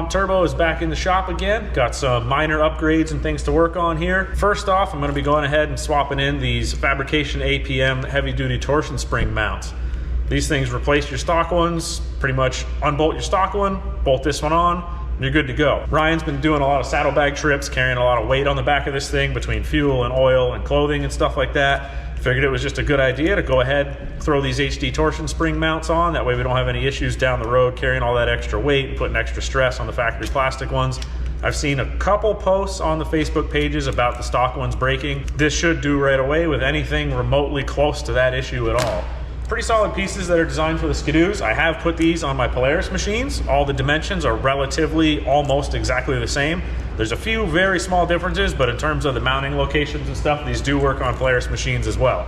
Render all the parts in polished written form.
Comp Turbo is back in the shop again. Got some minor upgrades and things to work on here. First off, I'm going to be going ahead and swapping in these Fabrication APM heavy-duty torsion spring mounts. These things replace your stock ones, pretty much unbolt your stock one, bolt this one on, and you're good to go. Ryan's been doing a lot of saddlebag trips, carrying a lot of weight on the back of this thing between fuel and oil and clothing and stuff like that. Figured it was just a good idea to go ahead, throw these HD torsion spring mounts on. That way we don't have any issues down the road carrying all that extra weight and putting extra stress on the factory plastic ones. I've seen a couple posts on the Facebook pages about the stock ones breaking. This should do right away with anything remotely close to that issue at all. Pretty solid pieces that are designed for the Skidoos. I have put these on my Polaris machines. All the dimensions are relatively almost exactly the same. There's a few very small differences, but in terms of the mounting locations and stuff, these do work on Polaris machines as well.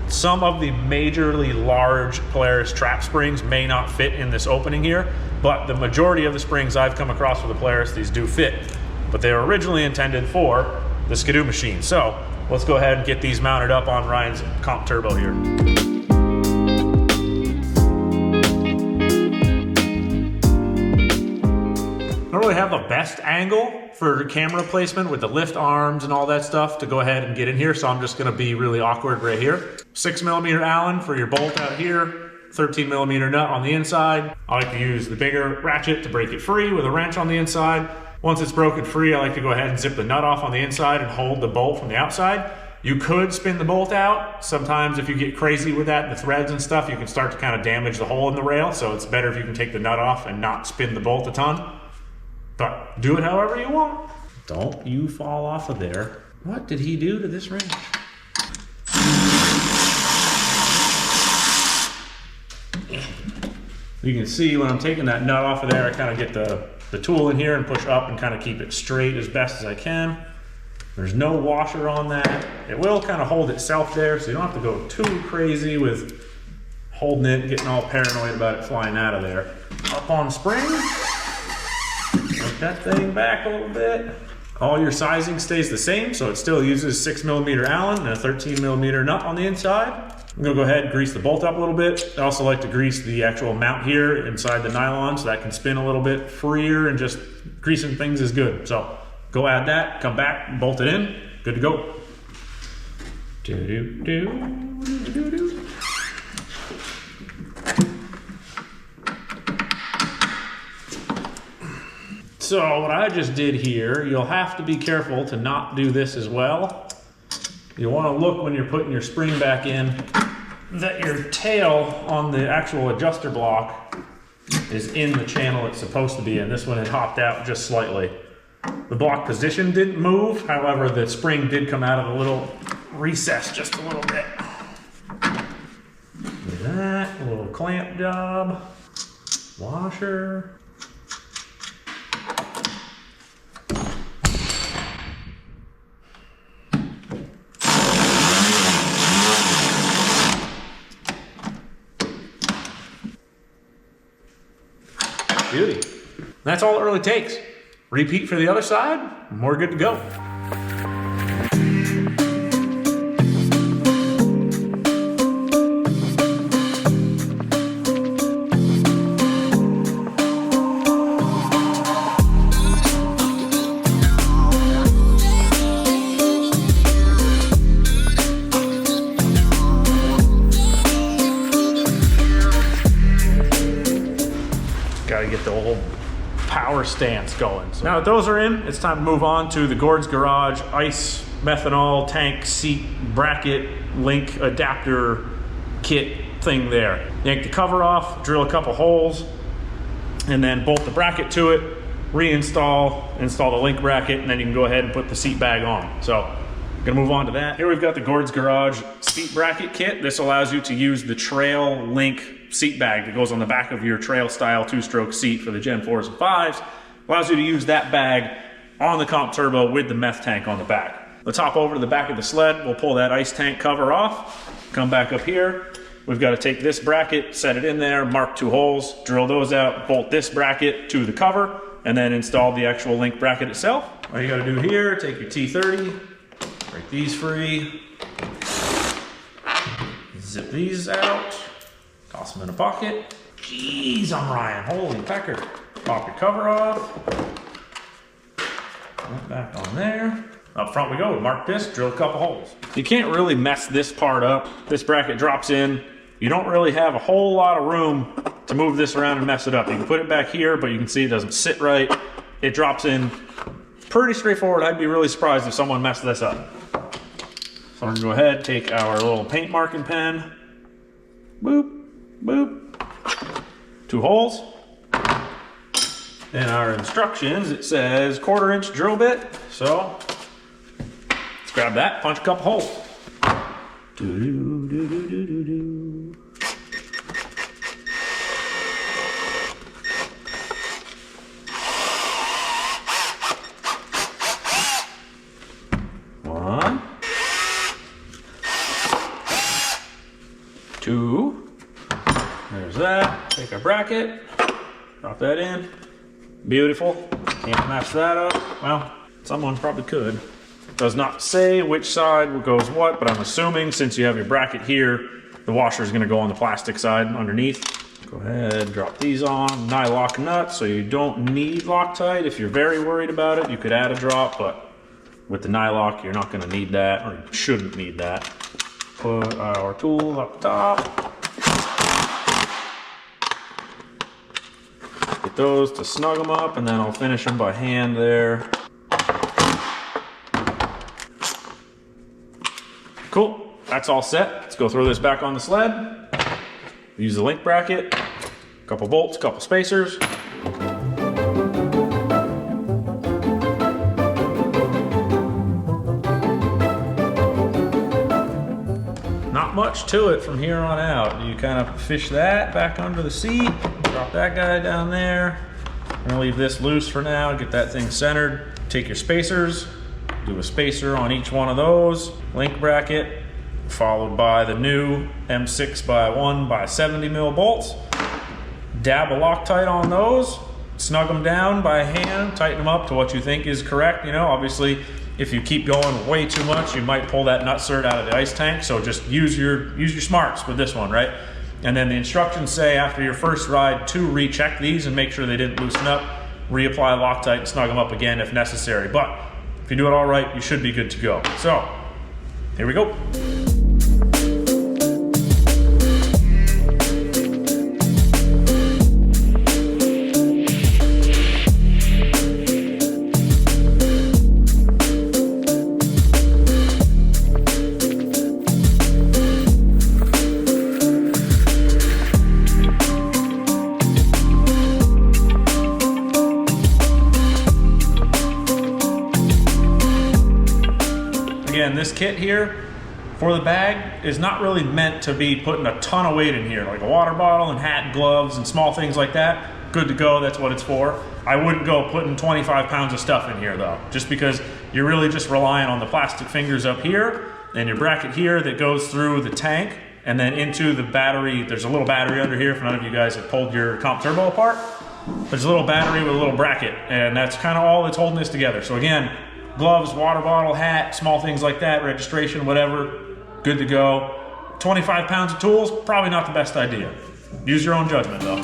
Some of the majorly large Polaris trap springs may not fit in this opening here, but the majority of the springs I've come across for the Polaris, these do fit. But they were originally intended for the Skidoo machine. So let's go ahead and get these mounted up on Ryan's Comp Turbo here. I don't really have the best angle for camera placement with the lift arms and all that stuff to go ahead and get in here, so I'm just gonna be really awkward right here. 6mm Allen for your bolt out here, 13mm nut on the inside. I like to use the bigger ratchet to break it free with a wrench on the inside. Once it's broken free, I like to go ahead and zip the nut off on the inside and hold the bolt from the outside. You could spin the bolt out. Sometimes if you get crazy with that, the threads and stuff, you can start to kind of damage the hole in the rail, so it's better if you can take the nut off and not spin the bolt a ton. But do it however you want. Don't you fall off of there. What did he do to this wrench? You can see when I'm taking that nut off of there, I kind of get the tool in here and push up and kind of keep it straight as best as I can. There's no washer on that. It will kind of hold itself there, so you don't have to go too crazy with holding it and getting all paranoid about it flying out of there. Up on spring. Work that thing back a little bit. All your sizing stays the same, so it still uses 6mm Allen and a 13mm nut on the inside. I'm gonna go ahead and grease the bolt up a little bit. I also like to grease the actual mount here inside the nylon so that can spin a little bit freer, and just greasing things is good. So go add that, come back, bolt it in, good to go. Do-do-do-do-do-do. So what I just did here, you'll have to be careful to not do this as well. You want to look when you're putting your spring back in that your tail on the actual adjuster block is in the channel it's supposed to be in. This one had hopped out just slightly. The block position didn't move, however the spring did come out of the little recess just a little bit. Do that, a little clamp job, washer. Beauty. That's all it really takes. Repeat for the other side, and we're good to go. Got to get the old power stance going. So now that those are in, it's time to move on to the Gord's Garage ice methanol tank seat bracket link adapter kit thing there. Yank the cover off, drill a couple holes, and then bolt the bracket to it, install the link bracket, and then you can go ahead and put the seat bag on. So I'm gonna move on to that. Here we've got the Gord's Garage seat bracket kit. This allows you to use the Trail Link seat bag that goes on the back of your trail style 2-stroke seat for the Gen 4s and 5s. Allows you to use that bag on the Comp Turbo with the meth tank on the back. Let's hop over to the back of the sled. We'll pull that ice tank cover off, come back up here. We've got to take this bracket, set it in there, mark 2 holes, drill those out, bolt this bracket to the cover, and then install the actual link bracket itself. All you got to do here, take your T30, break these free, zip these out, toss them in a pocket. Jeez, I'm Ryan, holy pecker. Pop your cover off. Put back on there. Up front we go. Mark this, drill a couple holes. You can't really mess this part up. This bracket drops in. You don't really have a whole lot of room to move this around and mess it up. You can put it back here, but you can see it doesn't sit right. It drops in pretty straightforward. I'd be really surprised if someone messed this up. So I'm gonna go ahead, take our little paint marking pen. Boop, boop. 2 holes. In our instructions, it says 1/4 inch drill bit. So let's grab that, punch a couple holes. One, 2. There's that. Take our bracket, drop that in. Beautiful. Can't mess that up. Well, someone probably could. Does not say which side goes what, but I'm assuming since you have your bracket here, the washer is going to go on the plastic side underneath. Go ahead, drop these on. Nylock nut, so you don't need Loctite. If you're very worried about it, you could add a drop, but with the Nylock, you're not going to need that, or you shouldn't need that. Put our tool up top. Get those to snug them up, and then I'll finish them by hand there. Cool, that's all set. Let's go throw this back on the sled. Use the link bracket, a couple bolts, a couple spacers. Not much to it from here on out. You kind of fish that back under the seat, drop that guy down there. I'm gonna leave this loose for now, get that thing centered. Take your spacers, do a spacer on each one of those. Link bracket, followed by the new M6x1x70 mil bolts. Dab a Loctite on those, snug them down by hand, tighten them up to what you think is correct. You know, obviously, if you keep going way too much, you might pull that nutsert out of the ice tank. So just use your smarts with this one, right? And then the instructions say after your first ride to recheck these and make sure they didn't loosen up, reapply Loctite and snug them up again if necessary. But if you do it all right, you should be good to go. So here we go. Again, this kit here for the bag is not really meant to be putting a ton of weight in here, like a water bottle and hat and gloves and small things like that. Good to go, that's what it's for. I wouldn't go putting 25 pounds of stuff in here though, just because you're really just relying on the plastic fingers up here and your bracket here that goes through the tank and then into the battery. There's a little battery under here if none of you guys have pulled your Comp Turbo apart. There's a little battery with a little bracket, and that's kind of all that's holding this together. So again, gloves, water bottle, hat, small things like that, registration, whatever, good to go. 25 pounds of tools, probably not the best idea. Use your own judgment though.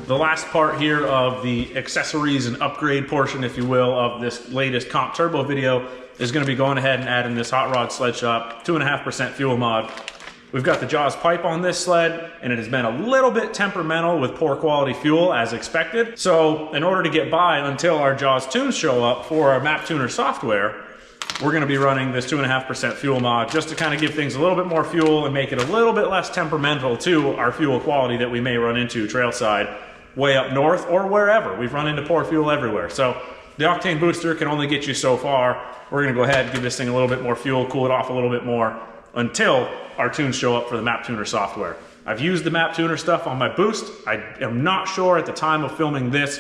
The last part here of the accessories and upgrade portion, if you will, of this latest Comp Turbo video is going to be going ahead and adding this Hot Rod Sled Shop 2.5% fuel mod. We've got the Jaws pipe on this sled, and it has been a little bit temperamental with poor quality fuel as expected. So in order to get by until our Jaws tunes show up for our map tuner software, we're going to be running this 2.5% fuel mod just to kind of give things a little bit more fuel and make it a little bit less temperamental to our fuel quality that we may run into trailside way up north or wherever. We've run into poor fuel everywhere. So the octane booster can only get you so far. We're gonna go ahead and give this thing a little bit more fuel, cool it off a little bit more until our tunes show up for the map tuner software. I've used the map tuner stuff on my boost. I am not sure at the time of filming this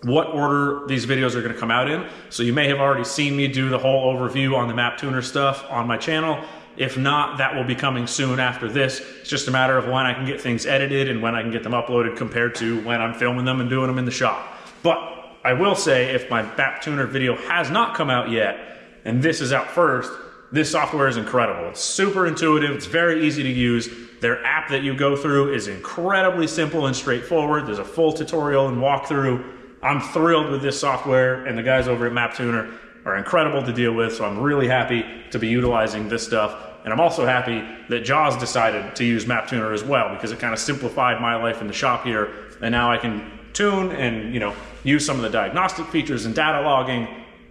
what order these videos are gonna come out in. So you may have already seen me do the whole overview on the map tuner stuff on my channel. If not, that will be coming soon after this. It's just a matter of when I can get things edited and when I can get them uploaded compared to when I'm filming them and doing them in the shop. But I will say, if my map tuner video has not come out yet, and this is out first, this software is incredible. It's super intuitive, it's very easy to use. Their app that you go through is incredibly simple and straightforward. There's a full tutorial and walkthrough. I'm thrilled with this software, and the guys over at Map Tuner are incredible to deal with, so I'm really happy to be utilizing this stuff. And I'm also happy that Jaws decided to use Map Tuner as well, because it kind of simplified my life in the shop here, and now I can tune and use some of the diagnostic features and data logging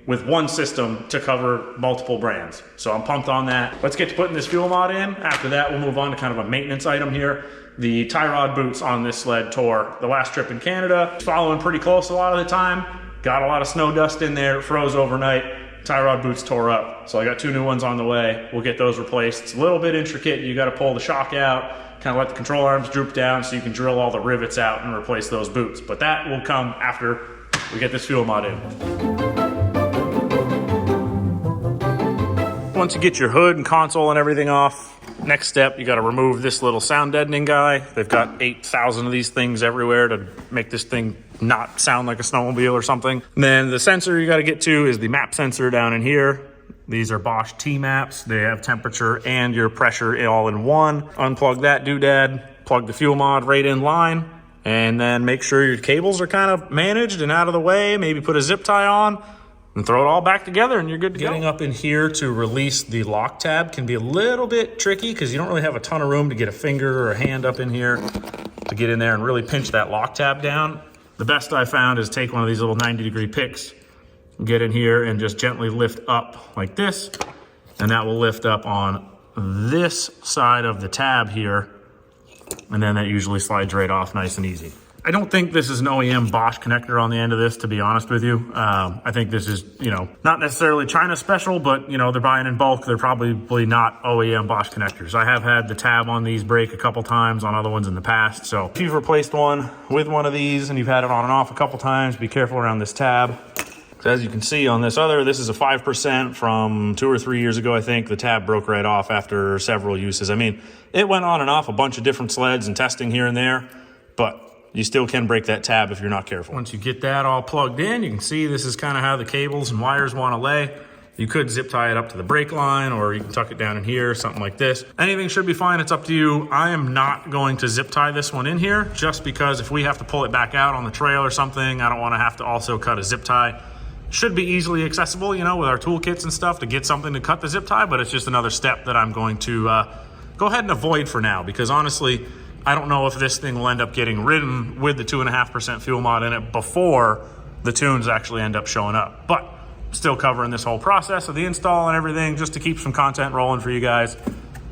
with one system to cover multiple brands. So I'm pumped on that. Let's get to putting this fuel mod in. After that, we'll move on to kind of a maintenance item here. The tie rod boots on this sled tore the last trip in Canada. Following pretty close a lot of the time. Got a lot of snow dust in there, froze overnight. Tie rod boots tore up. So I got 2 new ones on the way. We'll get those replaced. It's a little bit intricate. You gotta pull the shock out, kind of let the control arms droop down so you can drill all the rivets out and replace those boots. But that will come after we get this fuel mod in. Once you get your hood and console and everything off, next step, you got to remove this little sound deadening guy. They've got 8,000 of these things everywhere to make this thing not sound like a snowmobile or something. And then the sensor you got to get to is the map sensor down in here. These are Bosch T-maps. They have temperature and your pressure all in one. Unplug that doodad, plug the fuel mod right in line, and then make sure your cables are kind of managed and out of the way. Maybe put a zip tie on and throw it all back together and you're good to go. Getting up in here to release the lock tab can be a little bit tricky because you don't really have a ton of room to get a finger or a hand up in here to get in there and really pinch that lock tab down. The best I found is take one of these little 90-degree picks, get in here and just gently lift up like this, and that will lift up on this side of the tab here, and then that usually slides right off nice and easy. I don't think this is an OEM Bosch connector on the end of this, to be honest with you. I think this is, not necessarily China special, but, they're buying in bulk. They're probably not OEM Bosch connectors. I have had the tab on these break a couple times on other ones in the past. So if you've replaced one with one of these and you've had it on and off a couple times, be careful around this tab. So as you can see on this is a 5% from 2 or 3 years ago, I think. The tab broke right off after several uses. I mean, it went on and off a bunch of different sleds and testing here and there, but you still can break that tab if you're not careful. Once you get that all plugged in, you can see this is kind of how the cables and wires want to lay. You could zip tie it up to the brake line, or you can tuck it down in here, something like this. Anything should be fine, it's up to you. I am not going to zip tie this one in here, just because if we have to pull it back out on the trail or something, I don't want to have to also cut a zip tie. Should be easily accessible, with our toolkits and stuff to get something to cut the zip tie, but it's just another step that I'm going to go ahead and avoid for now, because honestly, I don't know if this thing will end up getting ridden with the 2.5% fuel mod in it before the tunes actually end up showing up. But still covering this whole process of the install and everything just to keep some content rolling for you guys.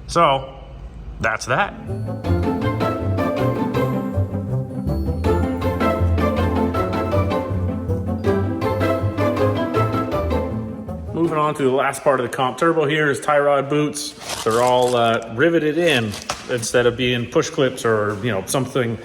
So that's that. Moving on to the last part of the Comp Turbo here is tie rod boots. They're all riveted in instead of being push clips or something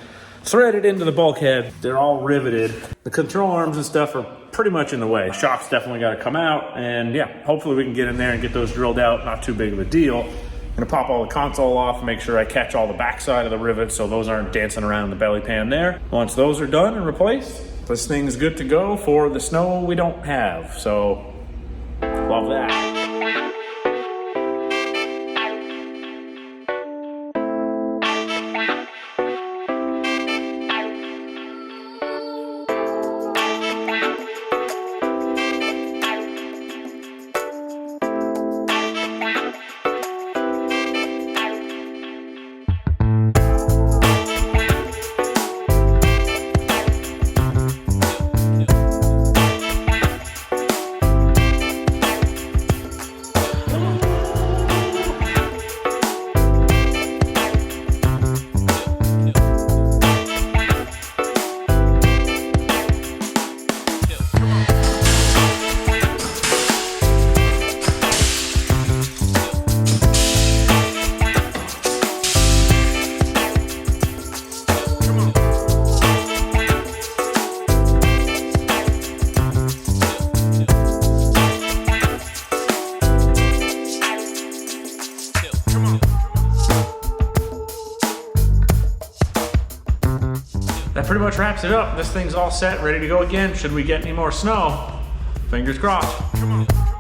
threaded into the bulkhead. They're all riveted. The control arms and stuff are pretty much in the way. Shock's definitely got to come out, and yeah, hopefully we can get in there and get those drilled out. Not too big of a deal. I'm gonna pop all the console off and make sure I catch all the backside of the rivets so those aren't dancing around the belly pan there. Once those are done and replaced, this thing's good to go for the snow we don't have. So love that. pretty much wraps it up. This thing's all set, ready to go again. Should we get any more snow? Fingers crossed. Come on.